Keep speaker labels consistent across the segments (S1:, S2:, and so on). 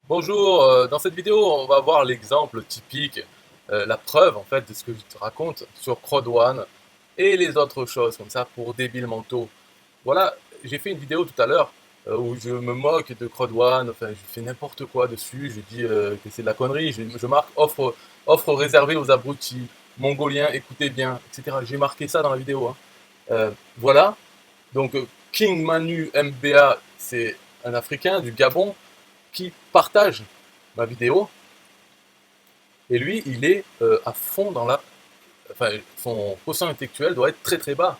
S1: Bonjour, dans cette vidéo, on va voir l'exemple typique, la preuve en fait de ce que je te raconte sur CROD1 et les autres choses comme ça pour débiles mentaux. Voilà, j'ai fait une vidéo tout à l'heure où je me moque de CROD1, enfin je fais n'importe quoi dessus, je dis que c'est de la connerie, je marque offre réservée aux abrutis, mongoliens, écoutez bien, etc. J'ai marqué ça dans la vidéo, hein. Voilà, donc King Manu MBA, c'est un Africain du Gabon qui partage ma vidéo, et lui, il est à fond dans la... Enfin, son quotient intellectuel doit être très très bas,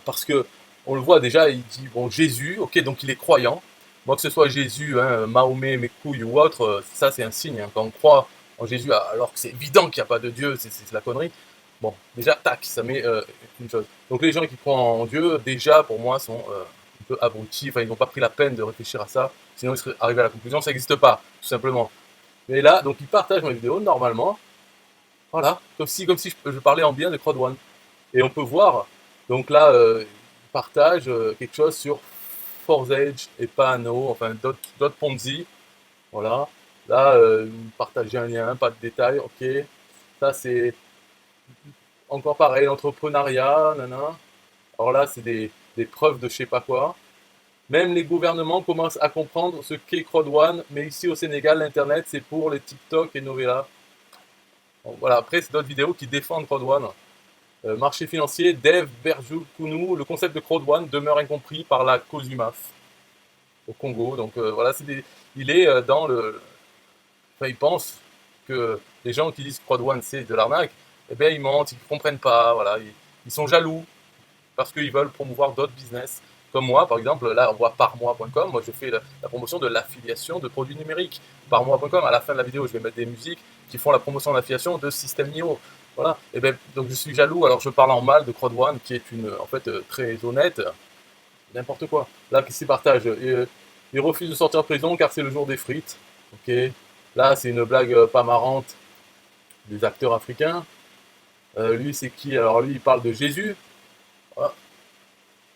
S1: parce que on le voit déjà, il dit, bon, Jésus, ok, donc il est croyant. Moi, que ce soit Jésus, hein, Mahomet, mes couilles ou autre, ça c'est un signe, hein. Quand on croit en Jésus, alors que c'est évident qu'il n'y a pas de Dieu, c'est la connerie. Bon, déjà, tac, ça met une chose. Donc les gens qui croient en Dieu, déjà, pour moi, sont un peu abrutis, enfin, ils n'ont pas pris la peine de réfléchir à ça, sinon ils seraient arrivés à la conclusion, ça n'existe pas, tout simplement. Mais là, donc il partage ma vidéo normalement, voilà, comme si je parlais en bien de CrowdOne. Et on peut voir, donc là, il partage quelque chose sur Forge et Pano, enfin d'autres Ponzi, voilà. Là, il partage un lien, pas de détails, ok. Ça, c'est encore pareil, l'entrepreneuriat, nanana. Alors là, c'est des preuves de je sais pas quoi. Même les gouvernements commencent à comprendre ce qu'est CrowdOne, mais ici au Sénégal, l'Internet, c'est pour les TikTok et Novella. Bon, voilà, après, c'est d'autres vidéos qui défendent CrowdOne. Marché financier, Dev Berjou Kounou, le concept de CrowdOne demeure incompris par la COSUMAF au Congo. Donc voilà, il est dans le... Enfin, il pense que les gens qui disent que CrowdOne c'est de l'arnaque, eh bien ils mentent, ils ne comprennent pas, voilà, ils sont jaloux parce qu'ils veulent promouvoir d'autres business. Comme moi, par exemple, là on voit parmois.com, moi je fais la promotion de l'affiliation de produits numériques. Parmois.com, à la fin de la vidéo, je vais mettre des musiques qui font la promotion de l'affiliation de System Neo. Voilà, et ben donc je suis jaloux, alors je parle en mal de CrowdOne qui est une, en fait, très honnête, n'importe quoi. Là, qui s'y partage, il refuse de sortir de prison car c'est le jour des frites. Ok, là c'est une blague pas marrante des acteurs africains. Lui c'est qui? Alors lui il parle de Jésus. Voilà.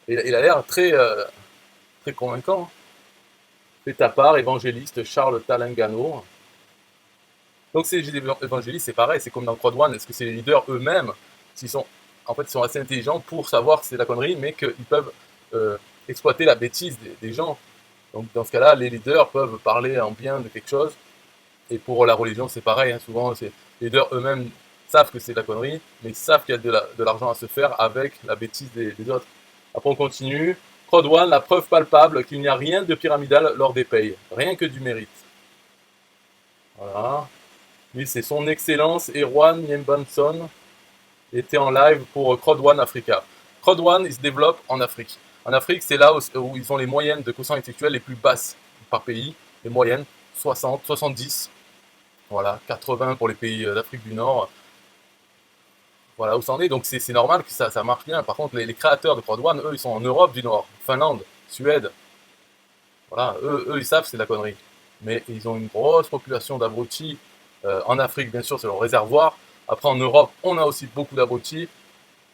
S1: Il a l'air très, très convaincant. C'est à part, évangéliste Charles Talengano. Donc ces évangélistes, c'est pareil, c'est comme dans CrowdOne, est-ce que c'est les leaders eux-mêmes, s'ils sont, en fait, ils sont assez intelligents pour savoir que c'est la connerie, mais qu'ils peuvent exploiter la bêtise des gens. Donc dans ce cas-là, les leaders peuvent parler en bien de quelque chose, et pour la religion, c'est pareil, hein, souvent, les leaders eux-mêmes savent que c'est de la connerie, mais ils savent qu'il y a de l'argent à se faire avec la bêtise des autres. Après, on continue. CrowdOne, la preuve palpable qu'il n'y a rien de pyramidal lors des payes, rien que du mérite. Voilà. Lui, c'est son excellence Erwan Yembanson, était en live pour CrowdOne Africa. CrowdOne, il se développe en Afrique. En Afrique, c'est là où ils ont les moyennes de quotient intellectuel les plus basses par pays. Les moyennes, 60, 70, voilà, 80 pour les pays d'Afrique du Nord. Voilà où ça en est. Donc c'est normal que ça marche bien. Par contre, les créateurs de CrowdOne, eux, ils sont en Europe du Nord, Finlande, Suède. Voilà, eux ils savent c'est de la connerie. Mais ils ont une grosse population d'abrutis. En Afrique, bien sûr, c'est leur réservoir. Après, en Europe, on a aussi beaucoup d'abrutis.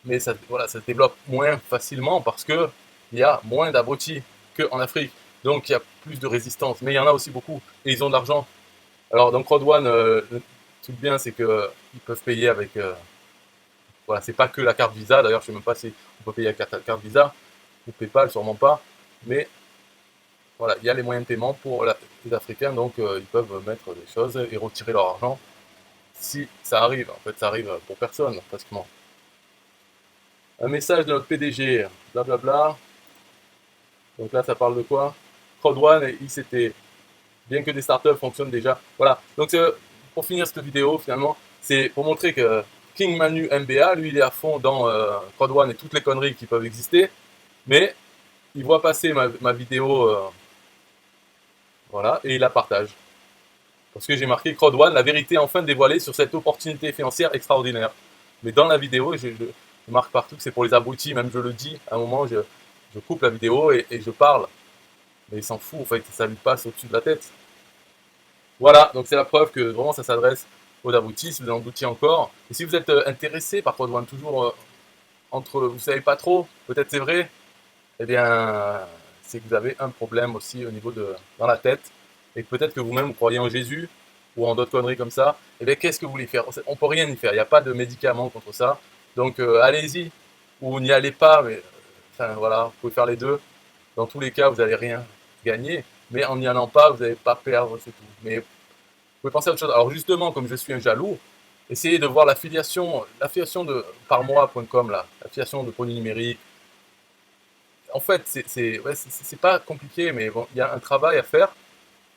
S1: Mais ça, voilà, ça se développe moins facilement parce qu'il y a moins d'abrutis qu'en Afrique. Donc, il y a plus de résistance. Mais il y en a aussi beaucoup. Et ils ont de l'argent. Alors, donc, CrowdOne, le truc bien, c'est qu'ils peuvent payer avec... voilà, c'est pas que la carte Visa. D'ailleurs, je ne sais même pas si on peut payer avec la carte Visa ou PayPal, sûrement pas. Mais voilà, il y a les moyens de paiement pour les Africains, donc ils peuvent mettre des choses et retirer leur argent si ça arrive. En fait, ça arrive pour personne, pratiquement. Un message de notre PDG, blablabla. Donc là, ça parle de quoi? CrowdOne et ICT. Bien que des startups fonctionnent déjà. Voilà. Donc pour finir cette vidéo, finalement, c'est pour montrer que King Manu MBA, lui, il est à fond dans CrowdOne et toutes les conneries qui peuvent exister. Mais il voit passer ma vidéo, voilà, et il la partage. Parce que j'ai marqué CrowdOne, la vérité enfin dévoilée sur cette opportunité financière extraordinaire. Mais dans la vidéo, je marque partout que c'est pour les abrutis, même je le dis, à un moment, je coupe la vidéo et je parle. Mais il s'en fout, en fait, ça lui passe au-dessus de la tête. Voilà, donc c'est la preuve que vraiment ça s'adresse aux abrutis, si vous en doutiez encore. Et si vous êtes intéressé par CrowdOne, toujours entre, vous savez pas trop, peut-être c'est vrai, eh bien, c'est que vous avez un problème aussi au niveau de, dans la tête. et peut-être que vous-même vous croyez en Jésus ou en d'autres conneries comme ça, et bien qu'est-ce que vous voulez faire? On peut rien y faire, il n'y a pas de médicaments contre ça. Donc allez-y, ou n'y allez pas, mais enfin voilà, vous pouvez faire les deux. Dans tous les cas, vous n'allez rien gagner, mais en n'y allant pas, vous n'allez pas perdre, c'est tout. Mais vous pouvez penser à autre chose. Alors justement, comme je suis un jaloux, essayez de voir l'affiliation de parmois.com, là, l'affiliation de produits numériques. En fait, c'est pas compliqué, mais bon, il y a un travail à faire,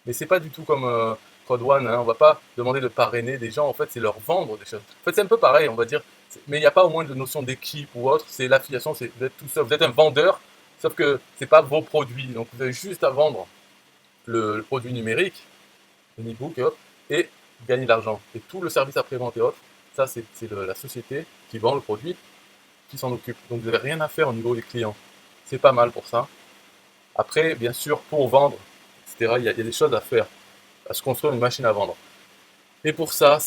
S1: mais c'est pas du tout comme Code1, hein. On va pas demander de parrainer des gens, en fait, c'est leur vendre des choses. En fait, c'est un peu pareil, on va dire, mais il n'y a pas au moins de notion d'équipe ou autre, c'est l'affiliation, c'est vous êtes tout seul, vous êtes un vendeur, sauf que c'est pas vos produits, donc vous avez juste à vendre le produit numérique, un e-book et autres, et gagner de l'argent. Et tout le service après-vente et autres, ça c'est la société qui vend le produit qui s'en occupe. Donc vous n'avez rien à faire au niveau des clients. C'est pas mal pour ça. Après, bien sûr, pour vendre, etc., il y a des choses à faire, à se construire une machine à vendre. Et pour ça,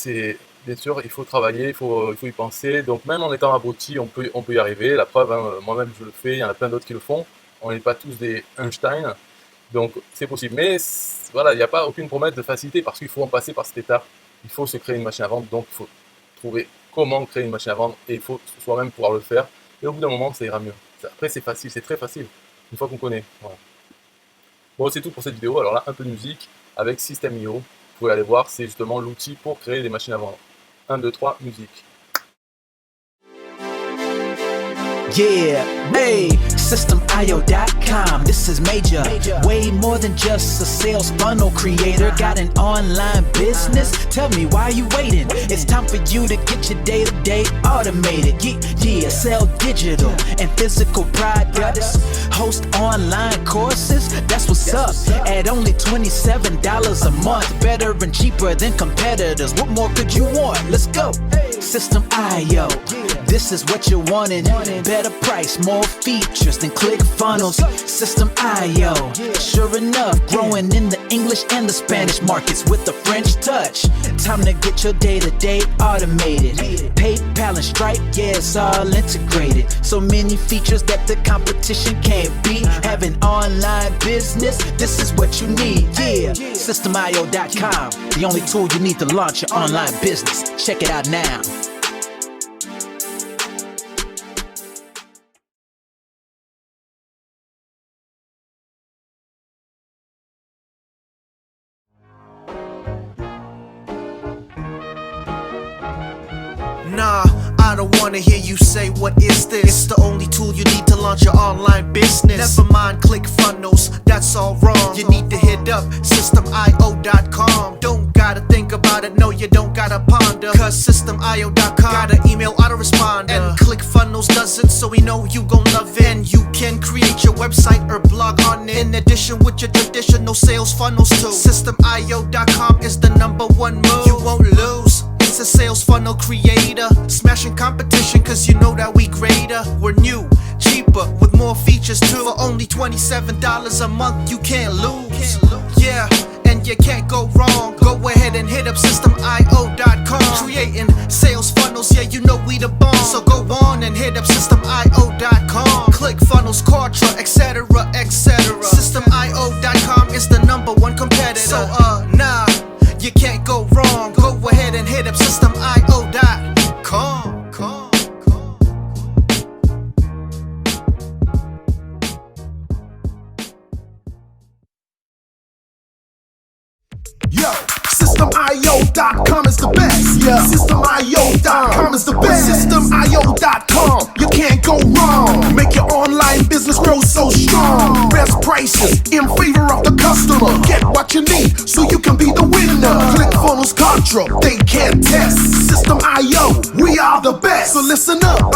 S1: bien sûr, il faut travailler, il faut y penser. Donc même en étant abruti, on peut y arriver. La preuve, hein, moi-même je le fais, il y en a plein d'autres qui le font. On n'est pas tous des Einstein, donc c'est possible. Mais voilà, il n'y a pas aucune promesse de facilité parce qu'il faut en passer par cette étape. Il faut se créer une machine à vendre, donc il faut trouver comment créer une machine à vendre et il faut soi-même pouvoir le faire. Et au bout d'un moment, ça ira mieux. Après, c'est facile, c'est très facile, une fois qu'on connaît. Voilà. Bon, c'est tout pour cette vidéo. Alors là, un peu de musique avec System.io. Vous pouvez aller voir, c'est justement l'outil pour créer des machines à vendre. 1, 2, 3, musique.
S2: Yeah, hey, systemio.com, this is major. Way more than just a sales funnel creator. Got an online business? Tell me, why are you waiting? It's time for you to get your day-to-day automated. Yeah, sell digital and physical products. Host online courses, that's what's up. At only $27 a month. Better and cheaper than competitors. What more could you want? Let's go. System.io, this is what you're wanting. Better price, more features than ClickFunnels. System.io, sure enough, growing in the English and the Spanish markets with the French touch. Time to get your day-to-day automated. PayPal and Stripe, yeah, it's all integrated. So many features that the competition can't beat. Have an online business, this is what you need. Yeah, Systemio.com, the only tool you need to launch your online business. Check it out now.
S3: Nah, I don't wanna hear you say what is this. It's the only tool you need to launch your online business. Never mind ClickFunnels, that's all wrong. You need to hit up systemio.com. Don't gotta think about it, no you don't gotta ponder. Cause systemio.com got an email autoresponder. And ClickFunnels does it, so we know you gon' love it. And you can create your website or blog on it, in addition with your traditional sales funnels too. Systemio.com is the #1 move. You won't lose. It's a sales funnel creator, smashing competition cause you know that we greater. We're new, cheaper, with more features too. For only $27 a month, you can't lose. Yeah, and you can't go wrong. Go ahead and hit up systemio.com. Creating sales funnels, yeah, you know we the bomb. So go on and hit up systemio.com. ClickFunnels, Kartra, etc, etc. Systemio.com is the #1 competitor. So nah, you can't go wrong. Go ahead and hit up systemio.com.
S4: Yo, Systemio.com is the best. Yeah, Systemio.com is the best. Systemio.com, you can't go wrong. Make your online business grow so strong. Best prices in favor of the customer. Get what you need so you can be the winner. ClickFunnels, Kartra, they can't test. System.io, we are the best. So listen up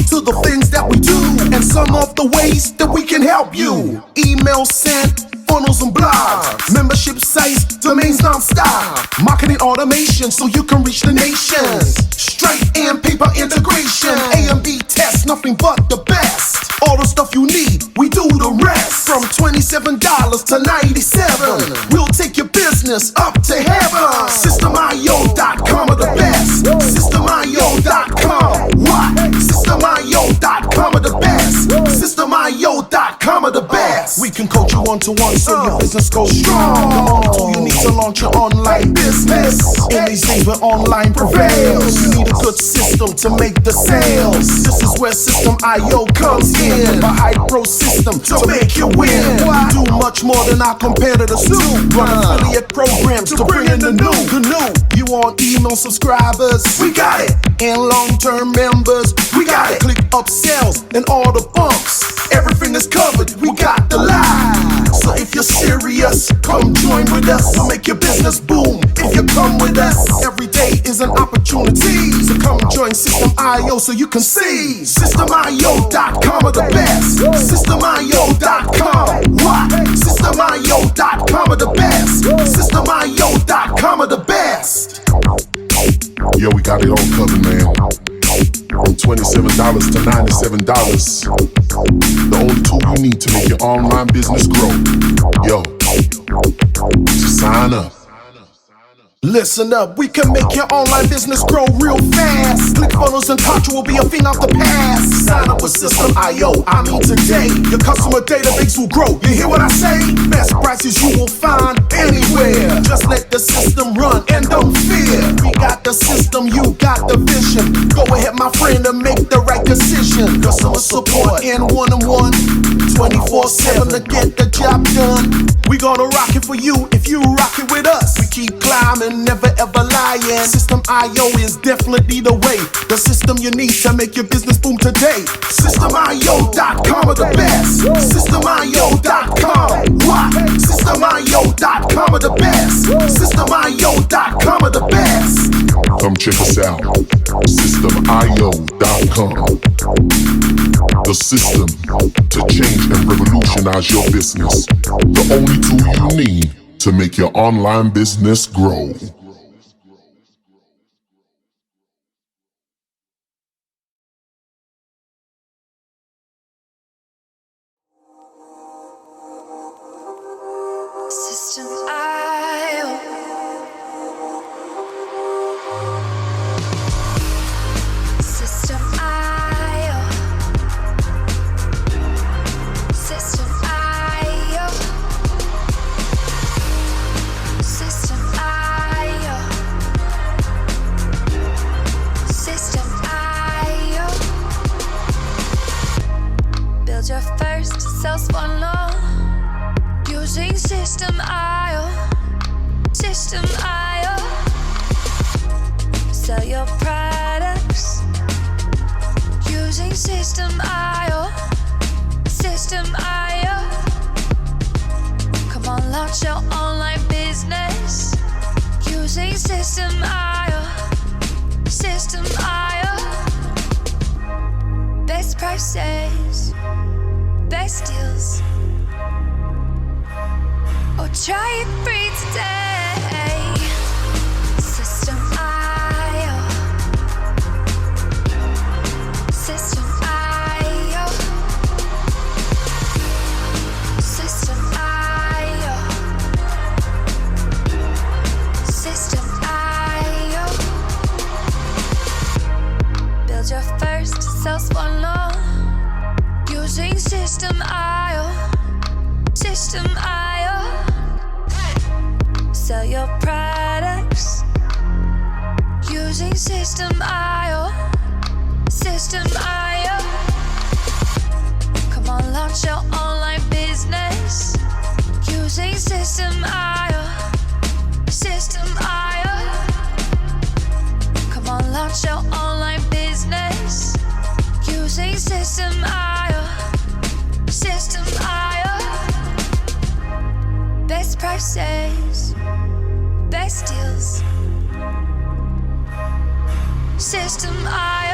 S4: to the things that we do and some of the ways that we can help you. Email sent, funnels and blogs, membership sites, domains non-stop, marketing automation so you can reach the nations. Straight and paper integration, A and B tests, nothing but the best. All the stuff you need, we do the rest. From $27 to $97, we'll take your business up to heaven. Systemio.com are the best. Systemio.com, what? Systemio.com are the best. Systemio.com are the best. We can coach you one-to-one so your business goes strong. The only tool you need to launch your online business. In these days where online prevails, you need a good system to make the sales. This is where System.io comes in. A high-pro system to make you win. We do much more than our competitors do. Run affiliate programs to bring in the new. You want email subscribers? We got it. And long-term members? We got it. Click upsells and all the bumps. Everything is covered. We got the line. So if you're serious, come join with us. We'll make your business boom. If you come with us, every day is an opportunity. So come join System.io so you can see. System.io.com are the best. System.io.com. What? System.io.com are the best. System.io.com are the best.
S5: Yo, we got it all covered, man. From $27 to $97. The only tool you need to make your online business grow. Yo, just sign up.
S4: Listen up, we can make your online business grow real fast. ClickFunnels and Contra will be a thing of the past. Sign up with System.io, I mean today. Your customer database will grow, you hear what I say? Best prices you will find anywhere. Just let the system run and don't fear. We got the system, you got the vision. Go ahead my friend and make the right decision. Customer support and one-on-one 24/7 to get the job done. We gonna rock it for you if you rock it with us. We keep climbing, never ever lying. System.io is definitely the way. The system you need to make your business boom today. System.io.com are the best. System.io.com. What? System.io.com are the best. System.io.com are the best.
S5: Come check us out. System.io.com. The system to change and revolutionize your business. The only tool you need to make your online business grow.
S6: System.io. System.io. System.io. System.io. System.io. Build your first sales funnel using System.io. System.io. Sell your products using System.io. System.io. Come on, launch your online business using System.io. System.io. Best prices, best deals. Or try it free today. System.io. System.io. System.io. System.io. Build your first sales funnel using System.io. System.io. Sell your products using System.io. System.io. Come on, launch your online business using System.io. System.io. Come on, launch your online business using System.io. System.io. Best prices, best deals. System.io.